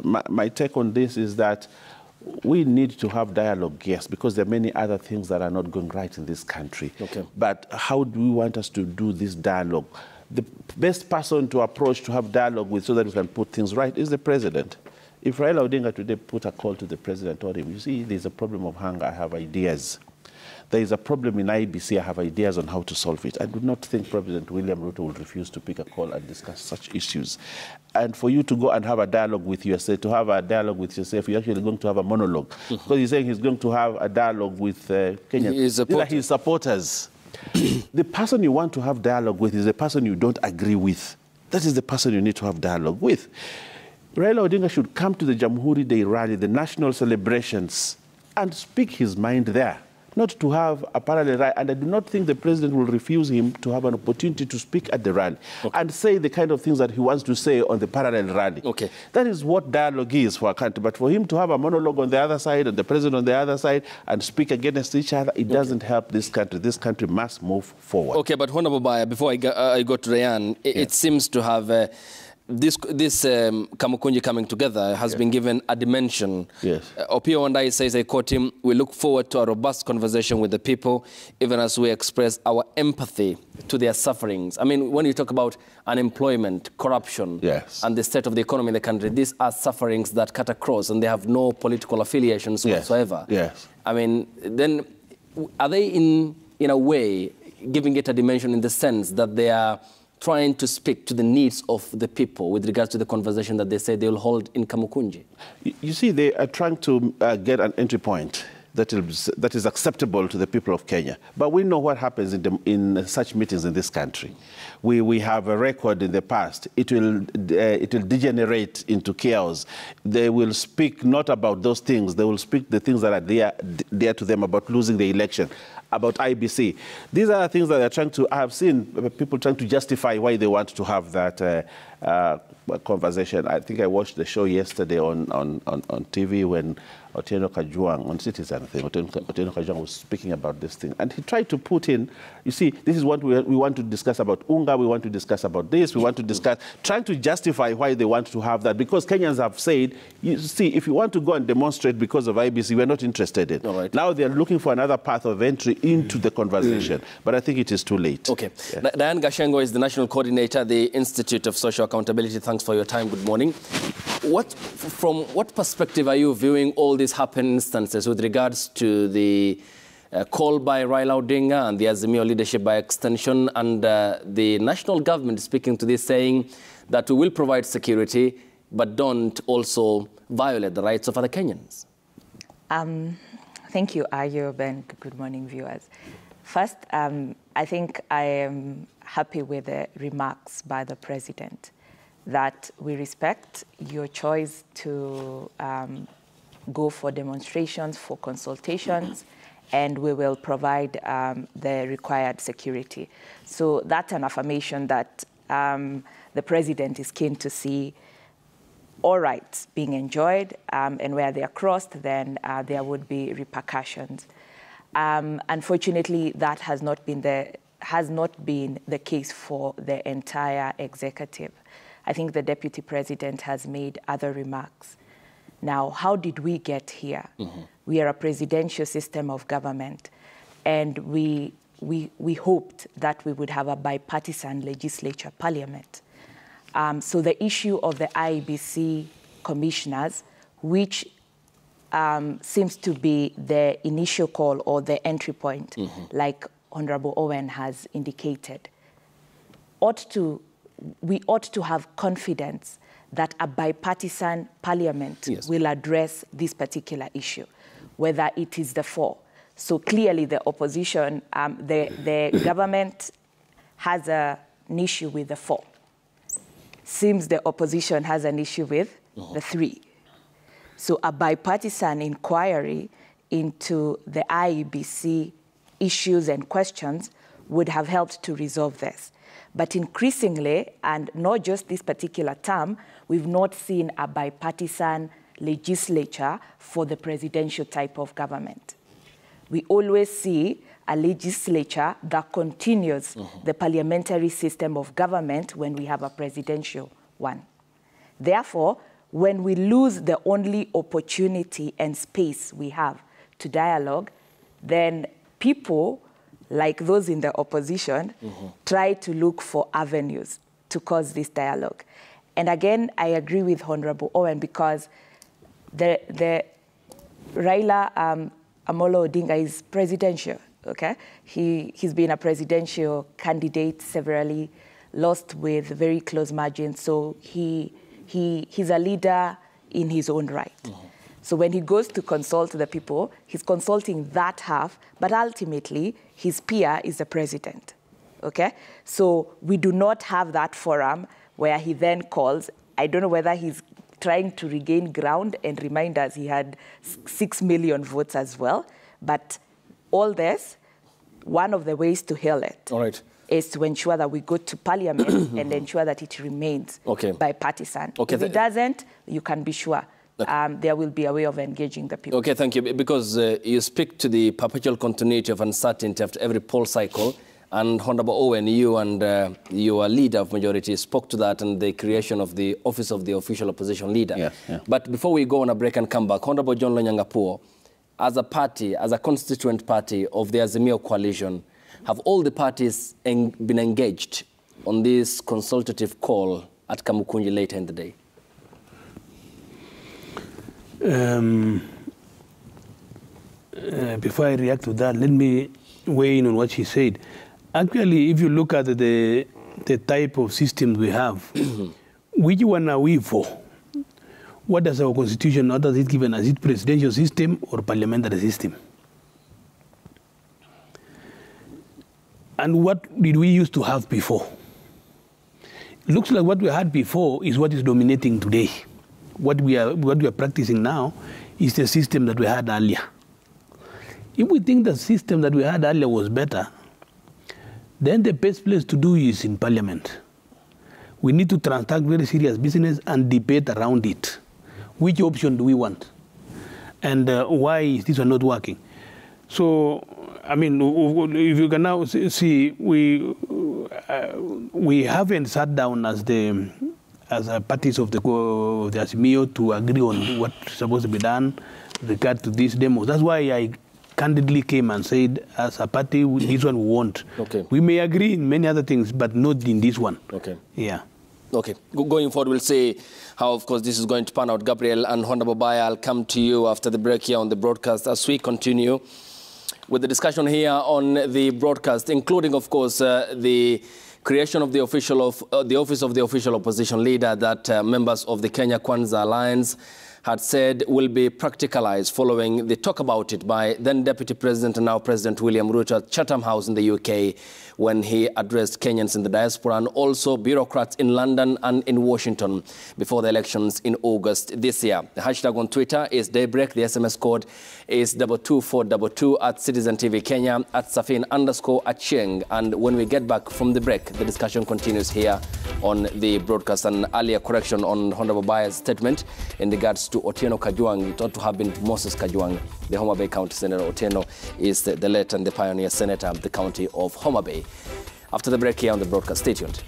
my take on this is that we need to have dialogue, yes, because there are many other things that are not going right in this country. Okay. But how do we want us to do this dialogue? The best person to approach to have dialogue with so that we can put things right is the president. If Raila Odinga today put a call to the president, told him, you see, there's a problem of hunger, I have ideas. There is a problem in IBC, I have ideas on how to solve it. I do not think President William Ruto will refuse to pick a call and discuss such issues. And for you to go and have a dialogue with yourself, you're actually going to have a monologue. Because he's saying he's going to have a dialogue with Kenya. These are his supporters. The person you want to have dialogue with is the person you don't agree with. That is the person you need to have dialogue with. Raila Odinga should come to the Jamhuri Day rally, the national celebrations, and speak his mind there. Not to have a parallel rally, and I do not think the president will refuse him to have an opportunity to speak at the rally and say the kind of things that he wants to say on the parallel rally. Okay. That is what dialogue is for a country. But for him to have a monologue on the other side and the president on the other side and speak against each other, it doesn't help this country. This country must move forward. Okay, but Honorable Baya, before I go to Ryan, it seems to have... This Kamukunji coming together has been given a dimension. Yes. Opio Wandai says, I quote him, we look forward to a robust conversation with the people, even as we express our empathy to their sufferings. I mean, when you talk about unemployment, corruption, and the state of the economy in the country, these are sufferings that cut across and they have no political affiliations whatsoever. Yes. I mean, then are they in a way giving it a dimension in the sense that they are trying to speak to the needs of the people with regards to the conversation that they say they will hold in Kamukunji? You see, they are trying to get an entry point that is acceptable to the people of Kenya. But we know what happens in such meetings in this country. We have a record in the past. It will degenerate into chaos. They will speak not about those things. They will speak the things that are dear to them, about losing the election, about IBC. These are the things that they're trying to... I have seen people trying to justify why they want to have that conversation. I think I watched the show yesterday on TV when Otieno Kajwang, on Citizen thing, Otieno Kajwang was speaking about this thing. And he tried to put in, you see, this is what we want to discuss about Unga, we want to discuss about this, we want to discuss, trying to justify why they want to have that. Because Kenyans have said, you see, if you want to go and demonstrate because of IBC, we're not interested in. Right. Now they're looking for another path of entry into the conversation. But I think it is too late. Okay. Yeah. Diane Gashengo is the National Coordinator at the Institute of Social Accountability. Thanks for your time. Good morning. From what perspective are you viewing all these happenstances with regards to the call by Raila Odinga and the Azimio leadership by extension, and the national government speaking to this, saying that we will provide security but don't also violate the rights of other Kenyans? Thank you, Ayub, and good morning, viewers. First, I think I am happy with the remarks by the President that we respect your choice to go for demonstrations, for consultations, and we will provide the required security. So that's an affirmation that the President is keen to see all rights being enjoyed, and where they are crossed, then there would be repercussions. Unfortunately, that has not been the case for the entire executive. I think the Deputy President has made other remarks. Now, how did we get here? We are a presidential system of government, and we hoped that we would have a bipartisan legislature parliament. So the issue of the IEBC commissioners, which seems to be the initial call or the entry point, like Honorable Owen has indicated, we ought to have confidence that a bipartisan parliament will address this particular issue, whether it is the four. So clearly the opposition, the government has an issue with the four. Seems the opposition has an issue with the three. So a bipartisan inquiry into the IEBC issues and questions would have helped to resolve this. But increasingly, and not just this particular term, we've not seen a bipartisan legislature for the presidential type of government. We always see a legislature that continues the parliamentary system of government when we have a presidential one. Therefore, when we lose the only opportunity and space we have to dialogue, then people, like those in the opposition, try to look for avenues to cause this dialogue. And again, I agree with Honorable Owen, because the Raila Amolo Odinga is presidential, okay? He's been a presidential candidate severally, lost with very close margins, so he's a leader in his own right. So when he goes to consult the people, he's consulting that half, but ultimately his peer is the president, okay? So we do not have that forum where he then calls. I don't know whether he's trying to regain ground and remind us he had 6 million votes as well, but all this, one of the ways to heal it is to ensure that we go to parliament and ensure that it remains bipartisan. If it doesn't, you can be sure there will be a way of engaging the people. Okay, thank you. Because you speak to the perpetual continuity of uncertainty after every poll cycle, and Honorable Owen, you and your leader of majority spoke to that and the creation of the Office of the Official Opposition Leader. But before we go on a break and come back, Honorable John Lonyangapuo, as a party, as a constituent party of the Azimio coalition, have all the parties been engaged on this consultative call at Kamukunji later in the day? Before I react to that, let me weigh in on what she said. Actually, if you look at the type of systems we have, which one are we for? What does our constitution, what does it give us? Is it presidential system or parliamentary system? And what did we used to have before? Looks like what we had before is what is dominating today. What we are practicing now is the system that we had earlier. If we think the system that we had earlier was better, then the best place to do is in parliament. We need to transact very serious business and debate around it. Which option do we want? And why is this one not working? So, I mean, if you can now see, we haven't sat down as parties of the Azimio to agree on what's supposed to be done with regard to these demos. That's why I candidly came and said, as a party, this one we want. We may agree in many other things, but not in this one. Okay. Going forward, we'll see how, of course, this is going to pan out. Gabriel and Honorable Baya, I'll come to you after the break here on the broadcast as we continue with the discussion here on the broadcast, including, of course, the creation of the Office of the Official Opposition Leader that members of the Kenya Kwanza Alliance had said will be practicalized following the talk about it by then Deputy President and now President William Ruto at Chatham House in the UK when he addressed Kenyans in the diaspora and also bureaucrats in London and in Washington before the elections in August this year. The hashtag on Twitter is Daybreak. The SMS code is 22422 at Citizen TV Kenya at Safin_Achieng. And when we get back from the break, the discussion continues here on the broadcast. An earlier correction on Honorable Baya's statement in regards to Otieno Kajwang. It ought to have been Moses Kajwang. The Homa Bay County Senator Otieno is the late and the pioneer senator of the county of Homa Bay. After the break here on the broadcast, stay tuned.